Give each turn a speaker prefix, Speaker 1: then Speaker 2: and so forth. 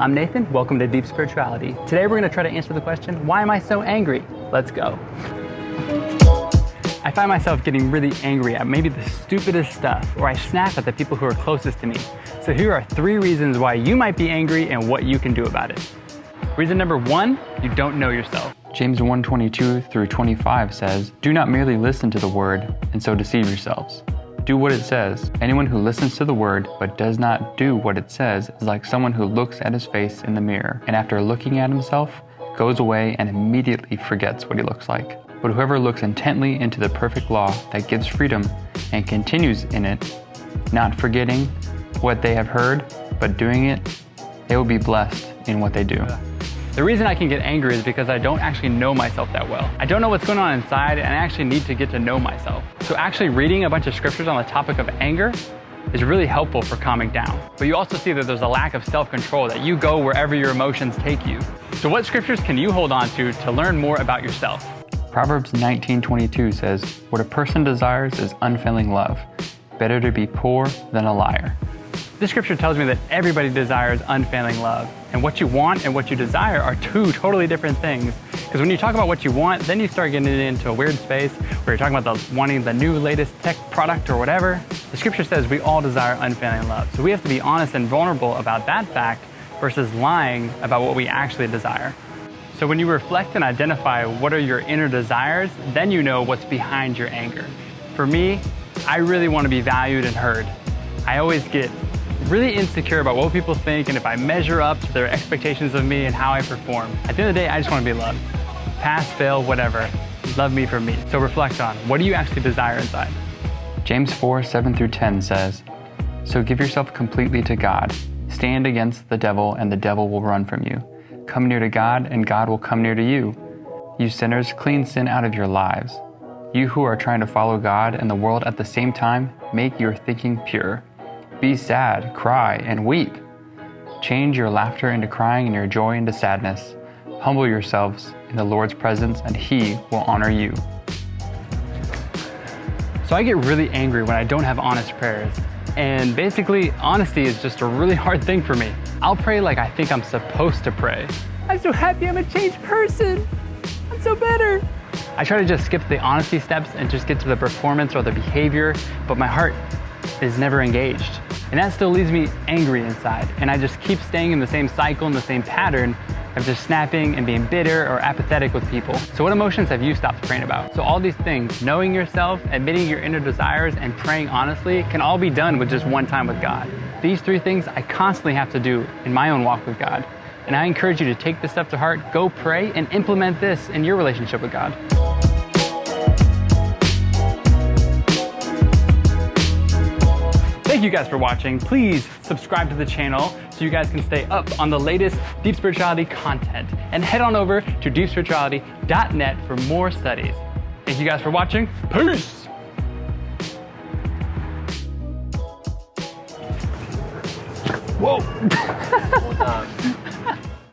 Speaker 1: I'm Nathan. Welcome to Deep Spirituality. Today we're going to try to answer the question, why am I so angry? Let's go. I find myself getting really angry at maybe the stupidest stuff, or I snap at the people who are closest to me. So here are 3 reasons why you might be angry and what you can do about it. Reason number 1, you don't know yourself.
Speaker 2: James 1:22 through 25 says, "Do not merely listen to the word and so deceive yourselves. Do what it says. Anyone who listens to the word but does not do what it says is like someone who looks at his face in the mirror, and after looking at himself, goes away and immediately forgets what he looks like. But whoever looks intently into the perfect law that gives freedom and continues in it, not forgetting what they have heard, but doing it, they will be blessed in what they do."
Speaker 1: The reason I can get angry is because I don't actually know myself that well. I don't know what's going on inside, and I actually need to get to know myself. So actually reading a bunch of scriptures on the topic of anger is really helpful for calming down. But you also see that there's a lack of self-control, that you go wherever your emotions take you. So what scriptures can you hold on to learn more about yourself?
Speaker 2: Proverbs 19:22 says, "What a person desires is unfailing love. Better to be poor than a liar."
Speaker 1: This scripture tells me that everybody desires unfailing love. And what you want and what you desire are 2 totally different things. Because when you talk about what you want, then you start getting into a weird space where you're talking about wanting the new latest tech product or whatever. The scripture says we all desire unfailing love. So we have to be honest and vulnerable about that fact versus lying about what we actually desire. So when you reflect and identify what are your inner desires, then you know what's behind your anger. For me, I really want to be valued and heard. I always get really insecure about what people think and if I measure up to their expectations of me and how I perform. At the end of the day, I just want to be loved. Pass, fail, whatever. Love me for me. So reflect on, what do you actually desire inside?
Speaker 2: James 4:7 through 10 says, "So give yourself completely to God. Stand against the devil and the devil will run from you. Come near to God and God will come near to you. You sinners, clean sin out of your lives. You who are trying to follow God and the world at the same time, make your thinking pure. Be sad, cry, and weep. Change your laughter into crying and your joy into sadness. Humble yourselves in the Lord's presence and He will honor you."
Speaker 1: So I get really angry when I don't have honest prayers. And basically, honesty is just a really hard thing for me. I'll pray like I think I'm supposed to pray. I'm so happy I'm a changed person. I'm so better. I try to just skip the honesty steps and just get to the performance or the behavior, but my heart is never engaged. And that still leaves me angry inside. And I just keep staying in the same cycle and the same pattern of just snapping and being bitter or apathetic with people. So what emotions have you stopped praying about? So all these things, knowing yourself, admitting your inner desires, and praying honestly can all be done with just one time with God. These 3 things I constantly have to do in my own walk with God. And I encourage you to take this stuff to heart, go pray, and implement this in your relationship with God. Thank you guys for watching. Please subscribe to the channel so you guys can stay up on the latest Deep Spirituality content. And head on over to deepspirituality.net for more studies. Thank you guys for watching. Peace! Whoa!